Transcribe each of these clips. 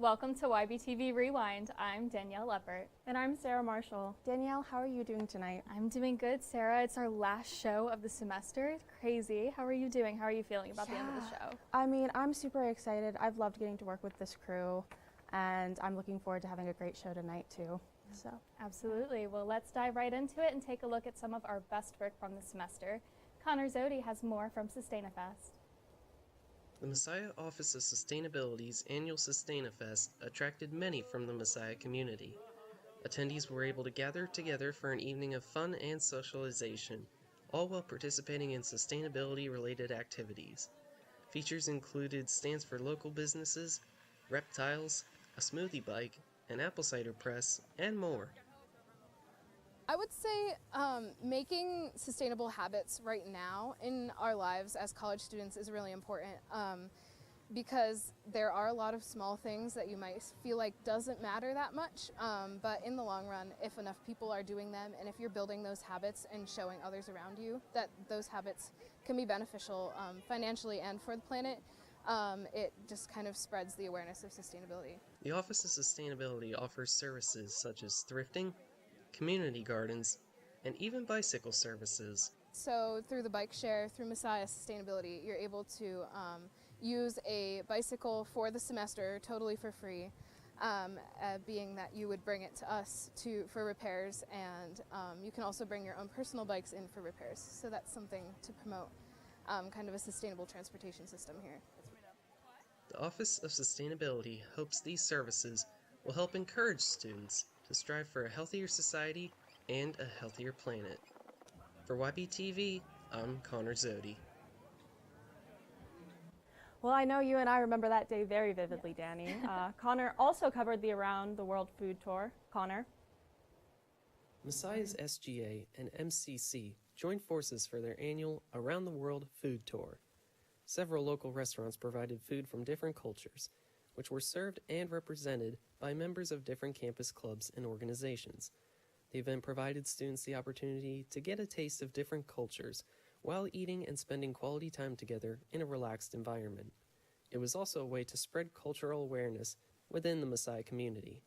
Welcome to YBTV Rewind. I'm Danielle Leppert. And I'm Sarah Marshall. Danielle, how are you doing tonight? I'm doing good, Sarah. It's our last show of the semester. It's crazy. How are you doing? How are you feeling about the end of the show? I mean, I'm super excited. I've loved getting to work with this crew, and I'm looking forward to having a great show tonight, too. So, absolutely. Well, let's dive right into it and take a look at some of our best work from the semester. Connor Zodi has more from SustainaFest. The Messiah Office of Sustainability's annual SustainaFest attracted many from the Messiah community. Attendees were able to gather together for an evening of fun and socialization, all while participating in sustainability-related activities. Features included stands for local businesses, reptiles, a smoothie bike, an apple cider press, and more. I would say making sustainable habits right now in our lives as college students is really important because there are a lot of small things that you might feel like doesn't matter that much, but in the long run, if enough people are doing them and if you're building those habits and showing others around you that those habits can be beneficial financially and for the planet, it just kind of spreads the awareness of sustainability. The Office of Sustainability offers services such as thrifting, community gardens, and even bicycle services. So through the bike share, through Messiah Sustainability, you're able to use a bicycle for the semester totally for free, being that you would bring it to us for repairs, and you can also bring your own personal bikes in for repairs. So that's something to promote kind of a sustainable transportation system here. The Office of Sustainability hopes these services will help encourage students to strive for a healthier society and a healthier planet. For YBTV, I'm Connor Zodi. well, I know you and I remember that day very vividly, Danny. Connor also covered the Around the World Food Tour. Connor? Messiah's SGA and MCC joined forces for their annual Around the World Food Tour. Several local restaurants provided food from different cultures, which were served and represented by members of different campus clubs and organizations. The event provided students the opportunity to get a taste of different cultures while eating and spending quality time together in a relaxed environment. It was also a way to spread cultural awareness within the Messiah community.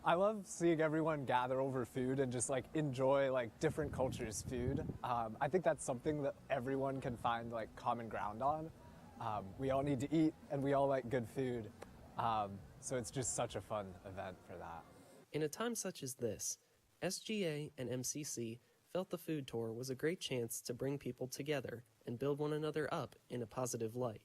I love seeing everyone gather over food and just enjoy different cultures' food. I think that's something that everyone can find common ground on. We all need to eat, and we all like good food, so it's just such a fun event for that. In a time such as this, SGA and MCC felt the food tour was a great chance to bring people together and build one another up in a positive light.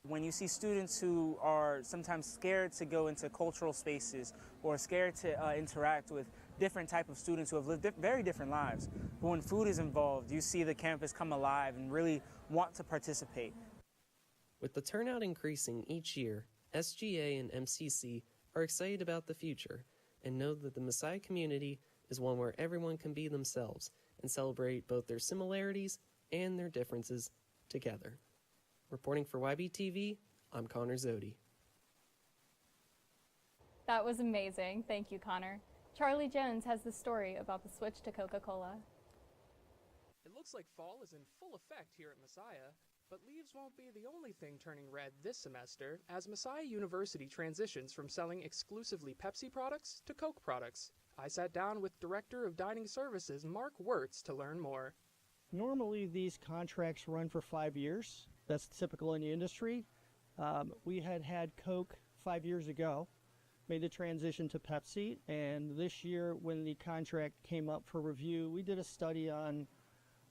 When you see students who are sometimes scared to go into cultural spaces or scared to interact with different type of students who have lived very different lives, but when food is involved, you see the campus come alive and really want to participate. With the turnout increasing each year, SGA and MCC are excited about the future and know that the Messiah community is one where everyone can be themselves and celebrate both their similarities and their differences together. Reporting for YBTV, I'm Connor Zodi. That was amazing. Thank you, Connor. Charlie Jones has the story about the switch to Coca-Cola. It looks like fall is in full effect here at Messiah, but leaves won't be the only thing turning red this semester as Messiah University transitions from selling exclusively Pepsi products to Coke products. I sat down with Director of Dining Services Mark Wirtz to learn more. Normally these contracts run for 5 years. That's typical in the industry. We had Coke 5 years ago, made the transition to Pepsi, and this year when the contract came up for review, we did a study on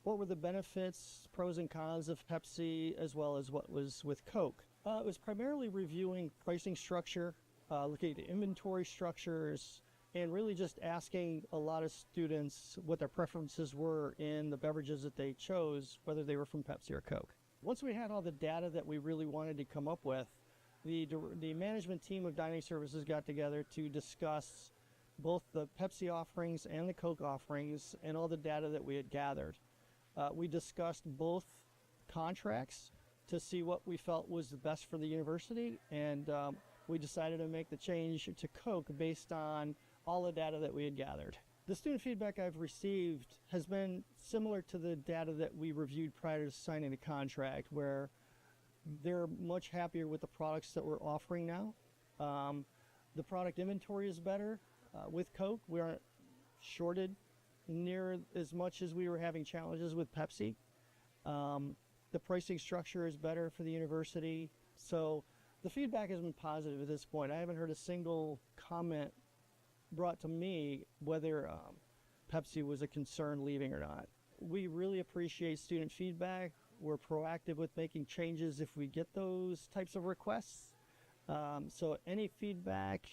what were the benefits, pros and cons of Pepsi, as well as what was with Coke. It was primarily reviewing pricing structure, looking at the inventory structures, and really just asking a lot of students what their preferences were in the beverages that they chose, whether they were from Pepsi or Coke. Once we had all the data that we really wanted to come up with, the management team of Dining Services got together to discuss both the Pepsi offerings and the Coke offerings and all the data that we had gathered. We discussed both contracts to see what we felt was the best for the university, and we decided to make the change to Coke based on all the data that we had gathered. The student feedback I've received has been similar to the data that we reviewed prior to signing the contract, where They're much happier with the products that we're offering now. The product inventory is better. With Coke, we aren't shorted near as much as we were having challenges with Pepsi. The pricing structure is better for the university. So the feedback has been positive at this point. I haven't heard a single comment brought to me whether Pepsi was a concern leaving or not. We really appreciate student feedback. We're proactive with making changes if we get those types of requests. So any feedback,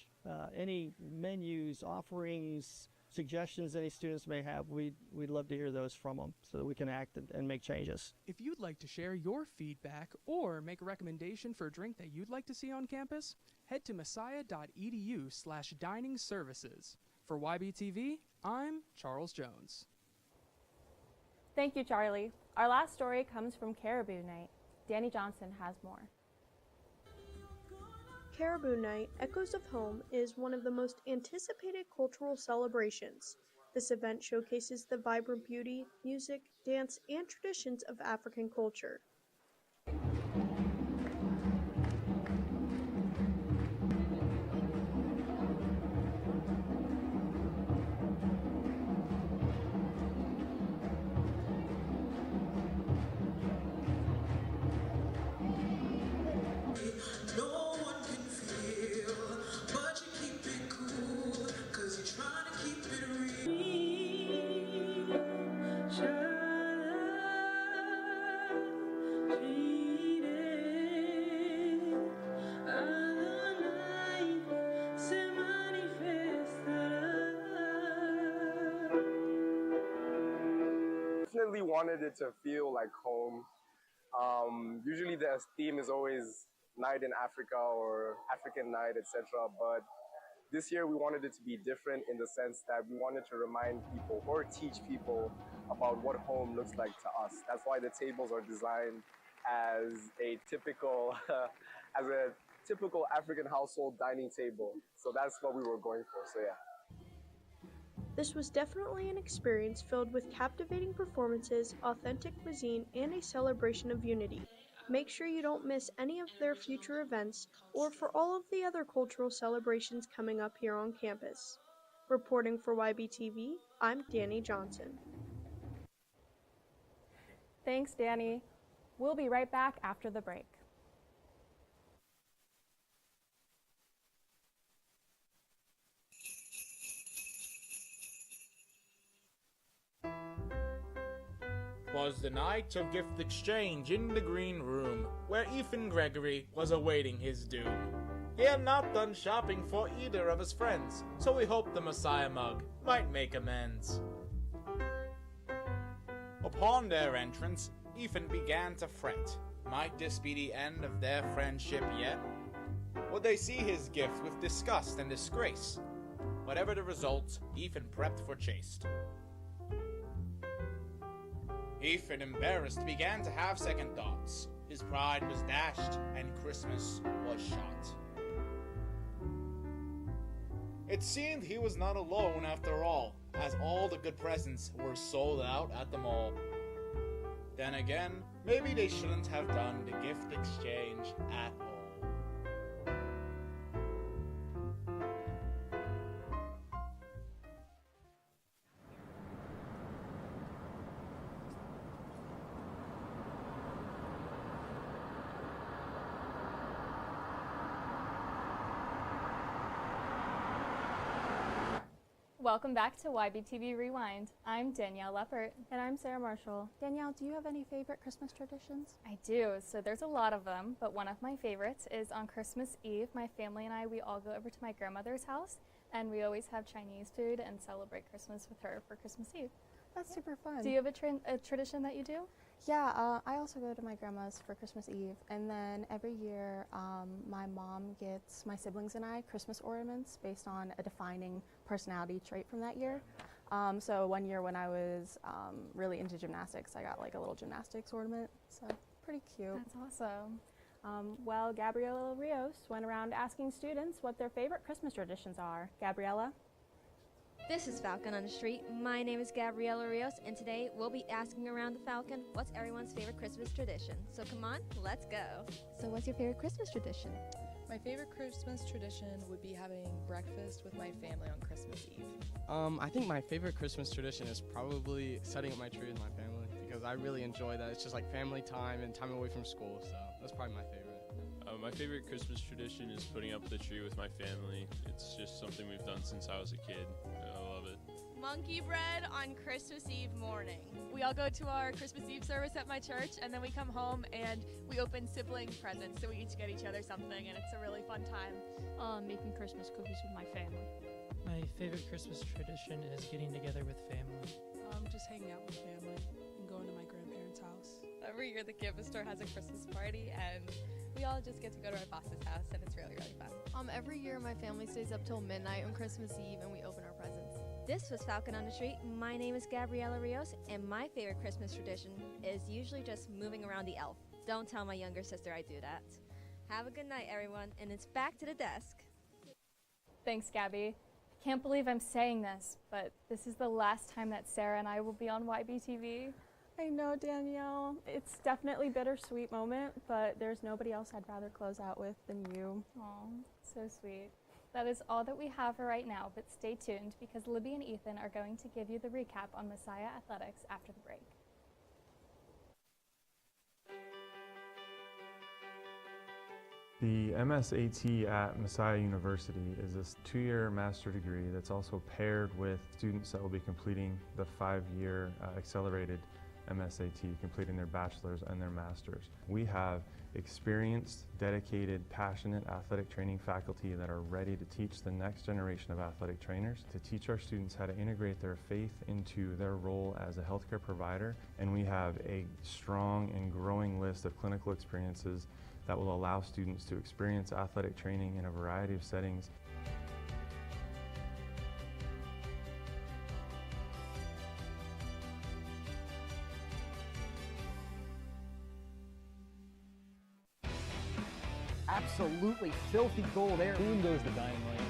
any menus, offerings, suggestions any students may have, we'd love to hear those from them so that we can act and make changes. If you'd like to share your feedback or make a recommendation for a drink that you'd like to see on campus, head to messiah.edu/dining services. For YBTV, I'm Charles Jones. Thank you, Charlie. Our last story comes from Caribou Night. Danny Johnson has more. Caribou Night, Echoes of Home, is one of the most anticipated cultural celebrations. This event showcases the vibrant beauty, music, dance, and traditions of African culture. Definitely wanted it to feel like home. Usually the theme is always Night in Africa or African Night, etc. But this year we wanted it to be different in the sense that we wanted to remind people or teach people about what home looks like to us. That's why the tables are designed as a typical African household dining table. So that's what we were going for. So yeah. This was definitely an experience filled with captivating performances, authentic cuisine, and a celebration of unity. Make sure you don't miss any of their future events or for all of the other cultural celebrations coming up here on campus. Reporting for YBTV, I'm Danny Johnson. Thanks, Danny. We'll be right back after the break. Was the night of gift exchange in the green room, where Ethan Gregory was awaiting his doom. He had not done shopping for either of his friends, so we hoped the Messiah mug might make amends. Upon their entrance, Ethan began to fret. Might this be the end of their friendship yet? Would they see his gift with disgust and disgrace? Whatever the result, Ethan prepped for chaste. Ethan, embarrassed, began to have second thoughts. His pride was dashed, and Christmas was shot. It seemed he was not alone after all, as all the good presents were sold out at the mall. Then again, maybe they shouldn't have done the gift exchange at all. Welcome back to YBTV Rewind. I'm Danielle Leppert. And I'm Sarah Marshall. Danielle, do you have any favorite Christmas traditions? I do, so there's a lot of them, but one of my favorites is on Christmas Eve, my family and we all go over to my grandmother's house, and we always have Chinese food and celebrate Christmas with her for Christmas Eve. That's super fun. Do you have a tradition that you do? Yeah, I also go to my grandma's for Christmas Eve, and then every year my mom gets my siblings and I Christmas ornaments based on a defining personality trait from that year. So one year when I was really into gymnastics, I got like a little gymnastics ornament, so pretty cute. That's awesome. Well, Gabriela Rios went around asking students what their favorite Christmas traditions are. Gabriela? This is Falcon on the Street. My name is Gabriela Rios, and today we'll be asking around the Falcon what's everyone's favorite Christmas tradition. So come on, let's go. So what's your favorite Christmas tradition? My favorite Christmas tradition would be having breakfast with my family on Christmas Eve. I think my favorite Christmas tradition is probably setting up my tree with my family because I really enjoy that. It's just like family time and time away from school, so that's probably my favorite. My favorite Christmas tradition is putting up the tree with my family. It's just something we've done since I was a kid. I love it. Monkey bread on Christmas Eve morning. We all go to our Christmas Eve service at my church, and then we come home and we open sibling presents, so we each get each other something, and it's a really fun time. Making Christmas cookies with my family. My favorite Christmas tradition is getting together with family. Just hanging out with family and going to my grandparents' house. Every year the campus store has a Christmas party, and we all just get to go to our boss's house, and it's really, really fun. Every year my family stays up till midnight on Christmas Eve, and we open our presents. This was Falcon on the Street. My name is Gabriela Rios, and my favorite Christmas tradition is usually just moving around the elf. Don't tell my younger sister I do that. Have a good night, everyone, and it's back to the desk. Thanks, Gabby. I can't believe I'm saying this, but this is the last time that Sarah and I will be on YBTV. I know, Danielle. It's definitely a bittersweet moment, but there's nobody else I'd rather close out with than you. Aw, so sweet. That is all that we have for right now, but stay tuned because Libby and Ethan are going to give you the recap on Messiah Athletics after the break. The MSAT at Messiah University is a 2-year master degree that's also paired with students that will be completing the 5-year accelerated MSAT, completing their bachelor's and their master's. We have experienced, dedicated, passionate athletic training faculty that are ready to teach the next generation of athletic trainers, to teach our students how to integrate their faith into their role as a healthcare provider. And we have a strong and growing list of clinical experiences that will allow students to experience athletic training in a variety of settings. Absolutely filthy goal there. Boom goes the dynamite.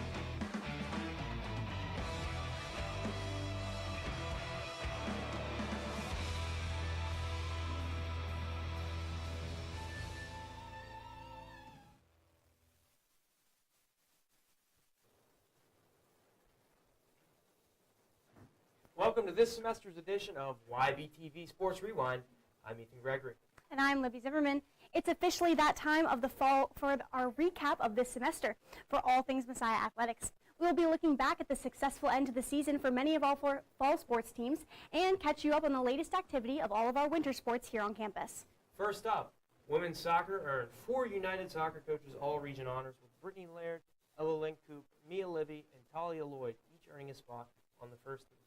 Welcome to this semester's edition of YBTV Sports Rewind. I'm Ethan Gregory. And I'm Libby Zimmerman. It's officially that time of the fall for our recap of this semester for all things Messiah Athletics. We will be looking back at the successful end to the season for many of all four fall sports teams and catch you up on the latest activity of all of our winter sports here on campus. First up, women's soccer earned 4 United Soccer Coaches All-Region honors with Brittany Laird, Ella Linkcoop, Mia Libby, and Talia Lloyd each earning a spot on the first team.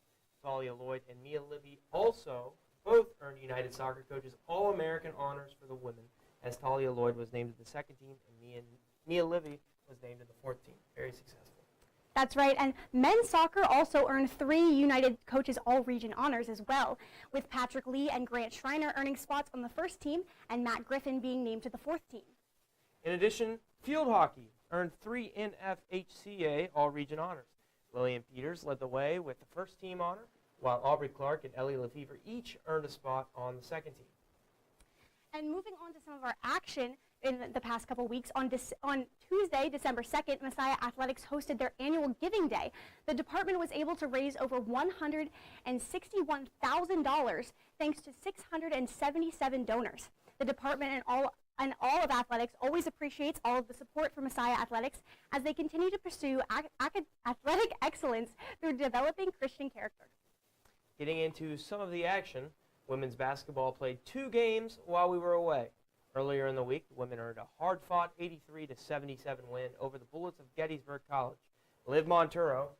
Talia Lloyd and Mia Libby also both earned United Soccer Coaches All-American honors for the women, as Talia Lloyd was named to the second team and Mia Libby was named to the fourth team. Very successful. That's right, and men's soccer also earned 3 United Coaches All-Region honors as well, with Patrick Lee and Grant Schreiner earning spots on the first team and Matt Griffin being named to the fourth team. In addition, field hockey earned 3 NFHCA All-Region honors. Lillian Peters led the way with the first team honor, while Aubrey Clark and Ellie Lefevre each earned a spot on the second team. And moving on to some of our action in the past couple weeks, on Tuesday, December 2nd, Messiah Athletics hosted their annual Giving Day. The department was able to raise over $161,000 thanks to 677 donors. The department and all of athletics always appreciates all of the support for Messiah Athletics as they continue to pursue athletic excellence through developing Christian character. Getting into some of the action, women's basketball played 2 games while we were away. Earlier in the week, the women earned a hard-fought 83-77 win over the Bullets of Gettysburg College. Liv Monturo,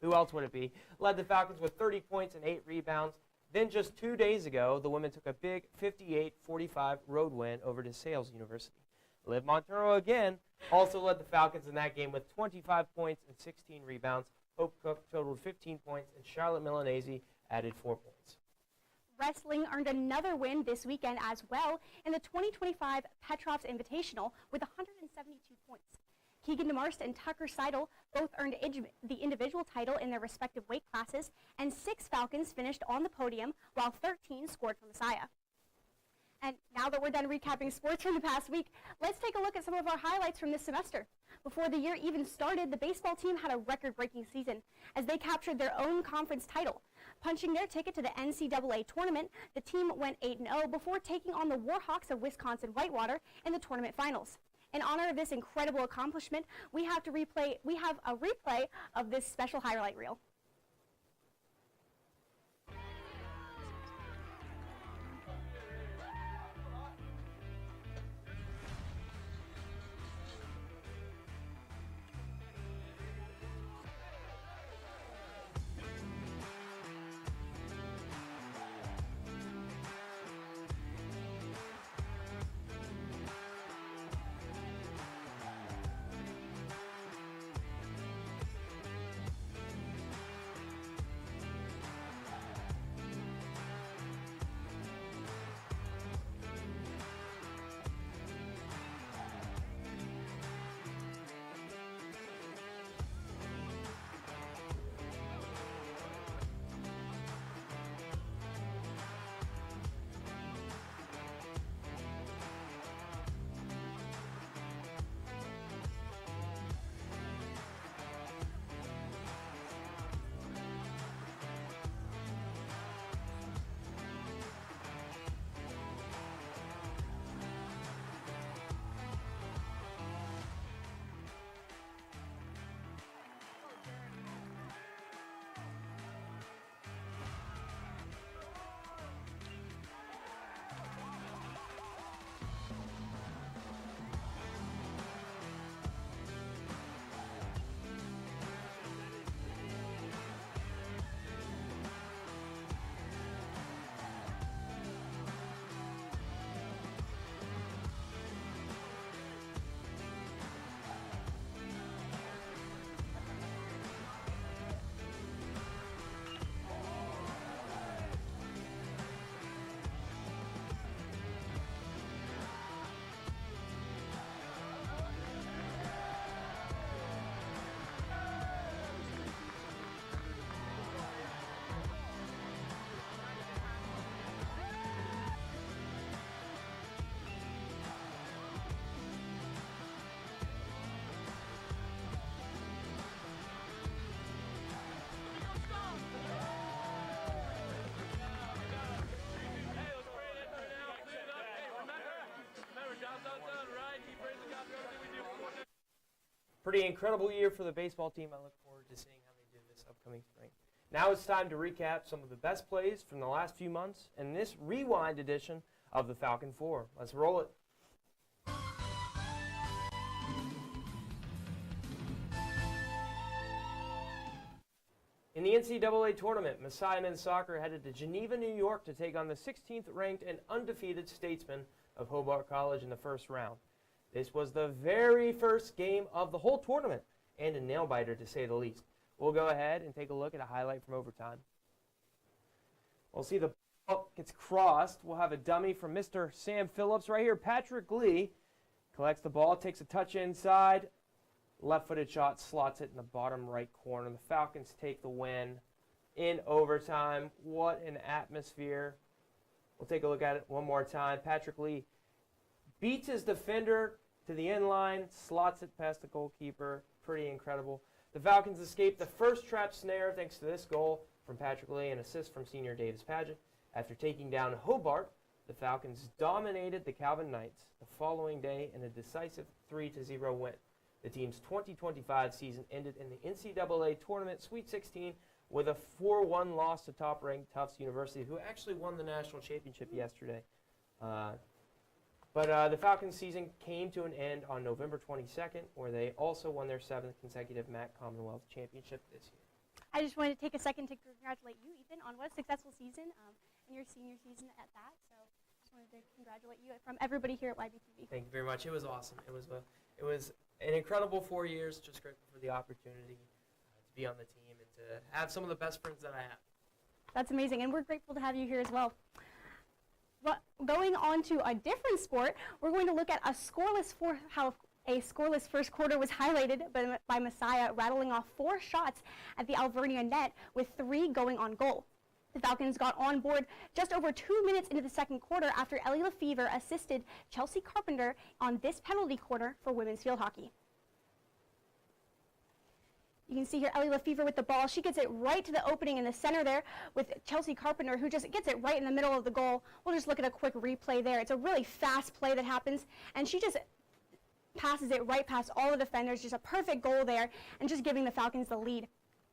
who else would it be, led the Falcons with 30 points and 8 rebounds. Then just 2 days ago, the women took a big 58-45 road win over DeSales University. Liv Monturo again also led the Falcons in that game with 25 points and 16 rebounds. Hope Cook totaled 15 points, and Charlotte Milanese added 4 points. Wrestling earned another win this weekend as well in the 2025 Petrovs Invitational with 172 points. Keegan DeMarst and Tucker Seidel both earned the individual title in their respective weight classes, and 6 Falcons finished on the podium, while 13 scored for Messiah. And now that we're done recapping sports from the past week, let's take a look at some of our highlights from this semester. Before the year even started, the baseball team had a record-breaking season as they captured their own conference title. Punching their ticket to the NCAA tournament, the team went 8-0 before taking on the Warhawks of Wisconsin Whitewater in the tournament finals. In honor of this incredible accomplishment, we have a replay of this special highlight reel. Pretty incredible year for the baseball team. I look forward to seeing how they do this upcoming spring. Now it's time to recap some of the best plays from the last few months in this Rewind edition of the Falcon 4. Let's roll it. In the NCAA tournament, Messiah men's soccer headed to Geneva, New York to take on the 16th ranked and undefeated Statesmen of Hobart College in the first round. This was the very first game of the whole tournament, and a nail-biter to say the least. We'll go ahead and take a look at a highlight from overtime. We'll see the ball gets crossed. We'll have a dummy from Mr. Sam Phillips right here. Patrick Lee collects the ball, takes a touch inside. Left-footed shot, slots it in the bottom right corner. The Falcons take the win in overtime. What an atmosphere. We'll take a look at it one more time. Patrick Lee beats his defender to the end line, slots it past the goalkeeper. Pretty incredible. The Falcons escaped the first trap snare thanks to this goal from Patrick Lee and assist from senior Davis Paget. After taking down Hobart, the Falcons dominated the Calvin Knights the following day in a decisive 3-0 win. The team's 2025 season ended in the NCAA Tournament Sweet 16 with a 4-1 loss to top-ranked Tufts University, who actually won the national championship yesterday. But the Falcons' season came to an end on November 22nd, where they also won their 7th consecutive MAC Commonwealth Championship this year. I just wanted to take a second to congratulate you, Ethan, on what a successful season and your senior season at that. So just wanted to congratulate you from everybody here at YBTV. Thank you very much. It was awesome. It was an incredible 4 years. Just grateful for the opportunity to be on the team and to have some of the best friends that I have. That's amazing, and we're grateful to have you here as well. But going on to a different sport, we're going to look at a scoreless A scoreless first quarter was highlighted by Messiah rattling off 4 shots at the Alvernia net, with 3 going on goal. The Falcons got on board just over 2 minutes into the second quarter after Ellie Lefevre assisted Chelsea Carpenter on this penalty corner for women's field hockey. You can see here Ellie Lefevre with the ball. She gets it right to the opening in the center there with Chelsea Carpenter, who just gets it right in the middle of the goal. We'll just look at a quick replay there. It's a really fast play that happens, and she just passes it right past all the defenders. Just a perfect goal there, and just giving the Falcons the lead.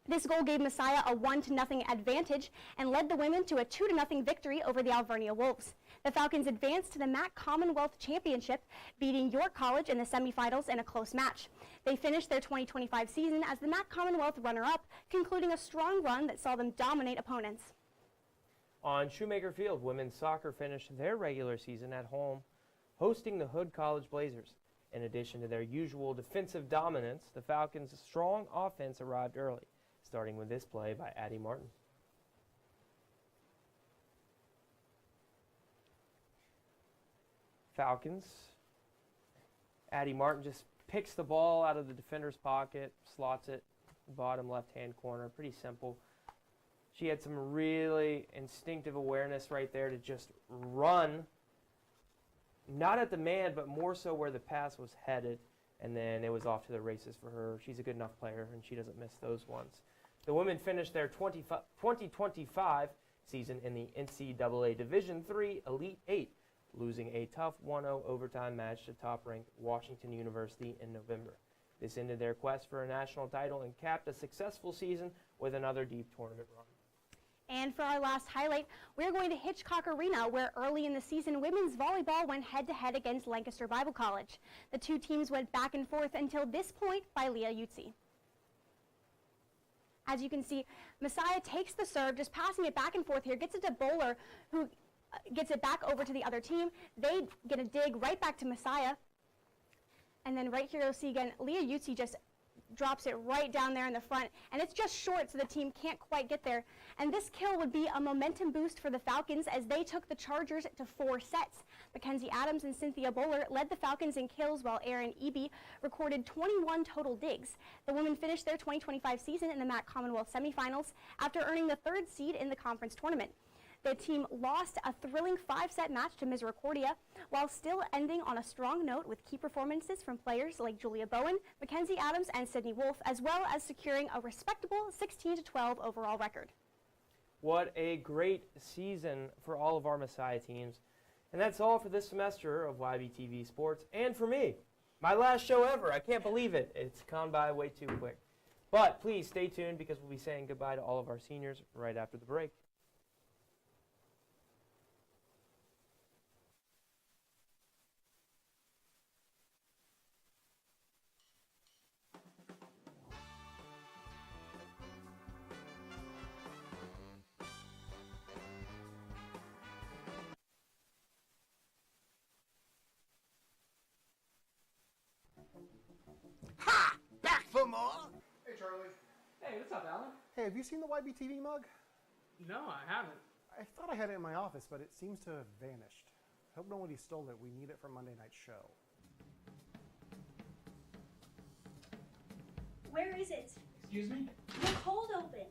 This goal gave Messiah a 1-0 advantage and led the women to a 2-0 victory over the Alvernia Wolves. The Falcons advanced to the MAC Commonwealth Championship, beating York College in the semifinals in a close match. They finished their 2025 season as the MAC Commonwealth runner-up, concluding a strong run that saw them dominate opponents. On Shoemaker Field, women's soccer finished their regular season at home, hosting the Hood College Blazers. In addition to their usual defensive dominance, the Falcons' strong offense arrived early, starting with this play by Addie Martin. Falcons. Addie Martin just picks the ball out of the defender's pocket, slots it, bottom left-hand corner. Pretty simple. She had some really instinctive awareness right there to just run, not at the man, but more so where the pass was headed, and then it was off to the races for her. She's a good enough player, and she doesn't miss those ones. The women finished their 2025 season in the NCAA Division III Elite 8, losing a tough 1-0 overtime match to top-ranked Washington University in November. This ended their quest for a national title and capped a successful season with another deep tournament run. And for our last highlight, we're going to Hitchcock Arena, where early in the season, women's volleyball went head-to-head against Lancaster Bible College. The two teams went back and forth until this point by Leah Utsi. As you can see, Messiah takes the serve, just passing it back and forth here, gets it to Bowler, who gets it back over to the other team. They get a dig right back to Messiah. And then right here you'll see again, Leah Utsi just drops it right down there in the front, and it's just short, so the team can't quite get there. And this kill would be a momentum boost for the Falcons as they took the Chargers to 4 sets. Mackenzie Adams and Cynthia Bowler led the Falcons in kills, while Erin Eby recorded 21 total digs. The women finished their 2025 season in the MAC Commonwealth semifinals after earning the 3rd seed in the conference tournament. The team lost a thrilling 5-set match to Misericordia, while still ending on a strong note with key performances from players like Julia Bowen, Mackenzie Adams, and Sydney Wolf, as well as securing a respectable 16-12 overall record. What a great season for all of our Messiah teams. And that's all for this semester of YBTV Sports, and for me. My last show ever. I can't believe it. It's gone by way too quick. But please stay tuned, because we'll be saying goodbye to all of our seniors right after the break. Ha! Back for more? Hey, Charlie. Hey, what's up, Alan? Hey, have you seen the YBTV mug? No, I haven't. I thought I had it in my office, but it seems to have vanished. Hope nobody stole it. We need it for Monday night's show. Where is it? Excuse me? The cold open.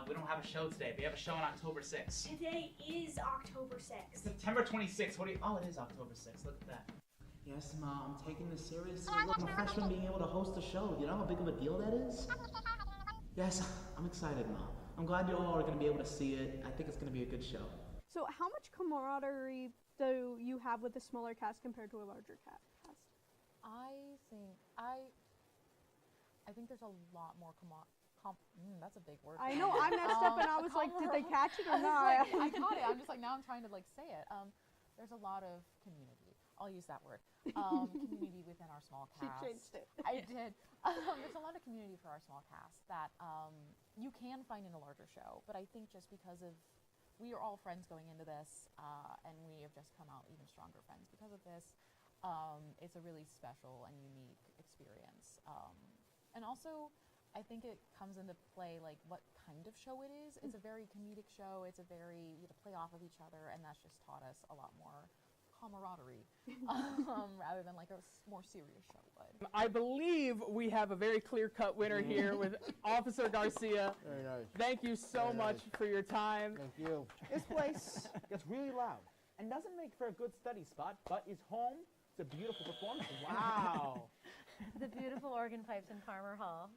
We don't have a show today. We have a show on October 6th. Today is October 6th. September 26th. What do you? Oh, it is October 6th. Look at that. Yes, Ma, I'm taking this seriously. Look, I'm a freshman being able to host a show. You know how big of a deal that is? Yes, I'm excited, Ma. I'm glad you all are going to be able to see it. I think it's going to be a good show. So how much camaraderie do you have with a smaller cast compared to a larger cast? I think there's a lot more that's a big word. I know, I messed up and I was like, did they catch it or I not? I caught it. I'm just like, now I'm trying to like say it. There's a lot of community. I'll use that word. Community within our small cast. She changed it. I did. There's a lot of community for our small cast that you can find in a larger show, but I think just because of we are all friends going into this, and we have just come out even stronger friends because of this. It's a really special and unique experience. And also, I think it comes into play like what kind of show it is. It's a very comedic show. It's a very, you play off of each other, and that's just taught us a lot more camaraderie rather than like a more serious show would. I believe we have a very clear-cut winner here with Officer Garcia. Very nice. Thank you so much for your time. Thank you. This place gets really loud and doesn't make for a good study spot, but is home to beautiful performances. Wow. The beautiful organ pipes in Farmer Hall.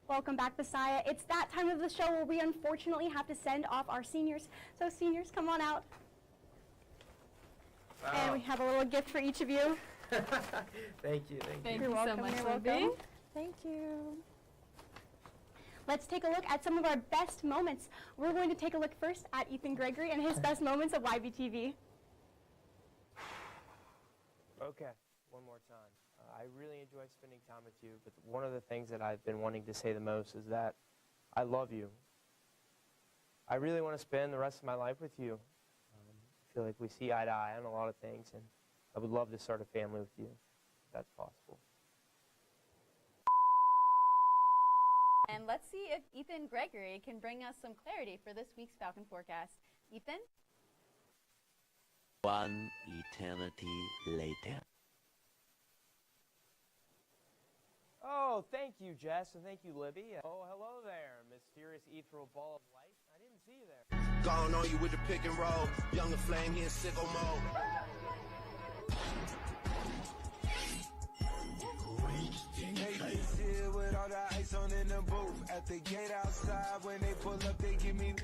Welcome back, Messiah. It's that time of the show where we unfortunately have to send off our seniors. So seniors, come on out. Wow. And we have a little gift for each of you. Thank you. Thank you so much, Libby. Thank you. Let's take a look at some of our best moments. We're going to take a look first at Ethan Gregory and his best moments of YBTV. Okay, one more time. I really enjoy spending time with you, but one of the things that I've been wanting to say the most is that I love you. I really want to spend the rest of my life with you. I feel like we see eye to eye on a lot of things, and I would love to start a family with you, if that's possible. And let's see if Ethan Gregory can bring us some clarity for this week's Falcon forecast. Ethan? One eternity later. Oh, thank you, Jess, and thank you, Libby. Oh, hello there, mysterious ethereal ball of light. I didn't see you there. Gone on you with the pick and roll. Younger flame, he in sicko mode. They can see it with all the ice on in the booth. At the gate outside, when they pull up, they give me.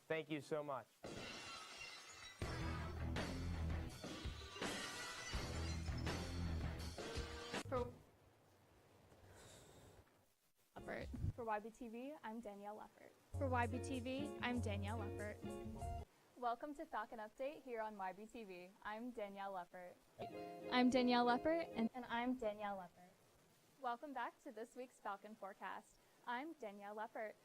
Thank you so much. For YBTV, I'm Danielle Leppert. For YBTV, I'm Danielle Leppert. Welcome to Falcon Update here on YBTV. I'm Danielle Leppert. I'm Danielle Leppert, and I'm Danielle Leppert. Welcome back to this week's Falcon forecast. I'm Danielle Leppert.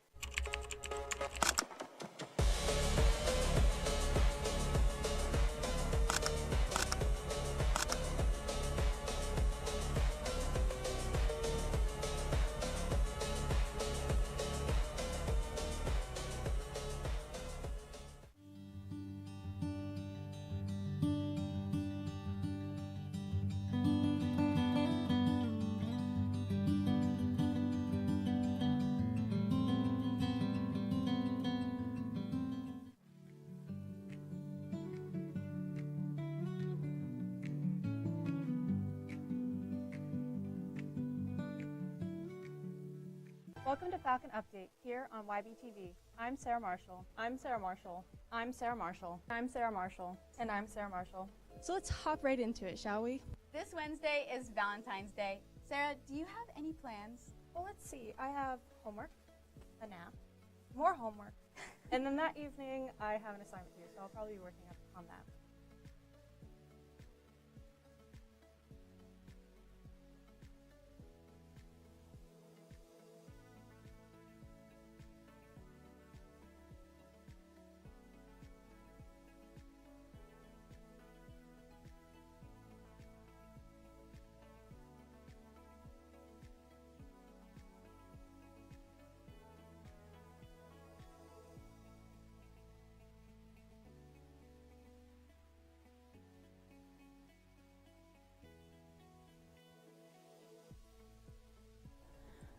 Welcome to Falcon Update here on YBTV. I'm Sarah Marshall. I'm Sarah Marshall. I'm Sarah Marshall. I'm Sarah Marshall. And I'm Sarah Marshall. So let's hop right into it, shall we? This Wednesday is Valentine's Day. Sarah, do you have any plans? Well, let's see. I have homework, a nap, more homework, and then that evening I have an assignment due, so I'll probably be working on that.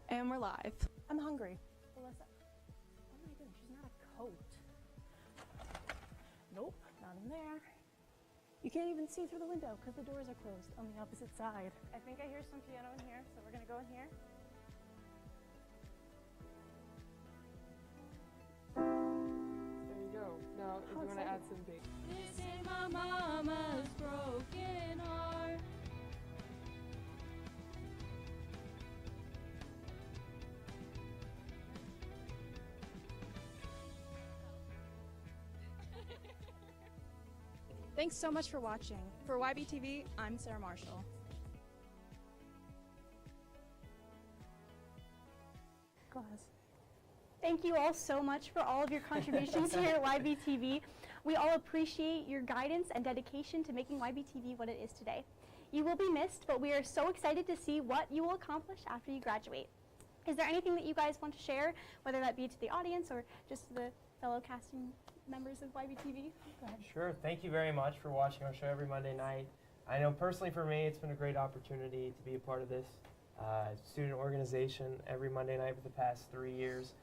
And we're live. I'm hungry. Alyssa, what am I doing? She's not a coat. Nope, not in there. You can't even see through the window because the doors are closed on the opposite side. I think I hear some piano in here, so we're gonna go in here. There you go. Now, if you want to add some big. This is my mama's broken heart. Thanks so much for watching. For YBTV, I'm Sarah Marshall. Glass. Thank you all so much for all of your contributions here at YBTV. We all appreciate your guidance and dedication to making YBTV what it is today. You will be missed, but we are so excited to see what you will accomplish after you graduate. Is there anything that you guys want to share, whether that be to the audience or just to the fellow casting members of YBTV? Go ahead. Sure. Thank you very much for watching our show every Monday night. I know personally for me, it's been a great opportunity to be a part of this student organization every Monday night for the past 3 years.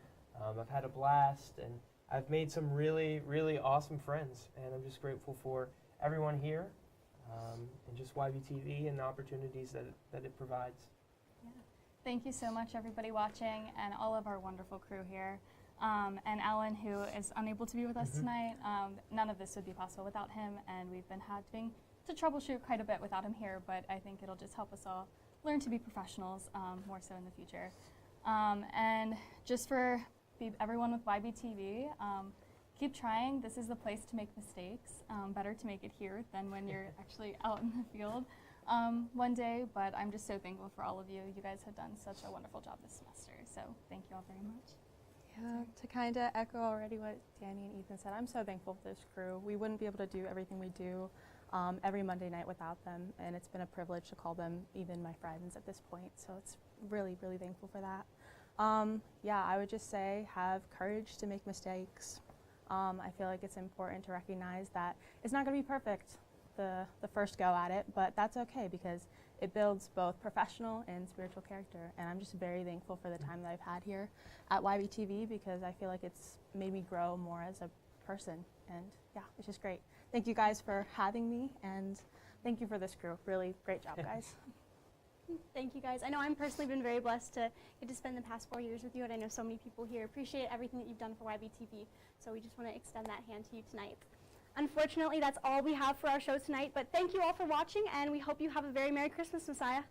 I've had a blast, and I've made some really, really awesome friends, and I'm just grateful for everyone here and just YBTV and the opportunities that it provides. Yeah. Thank you so much, everybody watching, and all of our wonderful crew here. And Alan, who is unable to be with us tonight. None of this would be possible without him, and we've been having to troubleshoot quite a bit without him here, but I think it'll just help us all learn to be professionals more so in the future. And just for everyone with YBTV, keep trying. This is the place to make mistakes. Better to make it here than when you're actually out in the field one day, but I'm just so thankful for all of you. You guys have done such a wonderful job this semester, so thank you all very much. Yeah, to kind of echo already what Danny and Ethan said, I'm so thankful for this crew. We wouldn't be able to do everything we do every Monday night without them, and it's been a privilege to call them even my friends at this point, so it's really, really thankful for that. Yeah, I would just say have courage to make mistakes. I feel like it's important to recognize that it's not going to be perfect the first go at it, but that's okay because it builds both professional and spiritual character, and I'm just very thankful for the time that I've had here at YBTV because I feel like it's made me grow more as a person, and yeah, it's just great. Thank you guys for having me, and thank you for this crew. Really great job, guys. Thank you guys. I know I'm personally been very blessed to get to spend the past 4 years with you, and I know so many people here appreciate everything that you've done for YBTV, so we just want to extend that hand to you tonight. Unfortunately, that's all we have for our show tonight, but thank you all for watching, and we hope you have a very Merry Christmas, Messiah.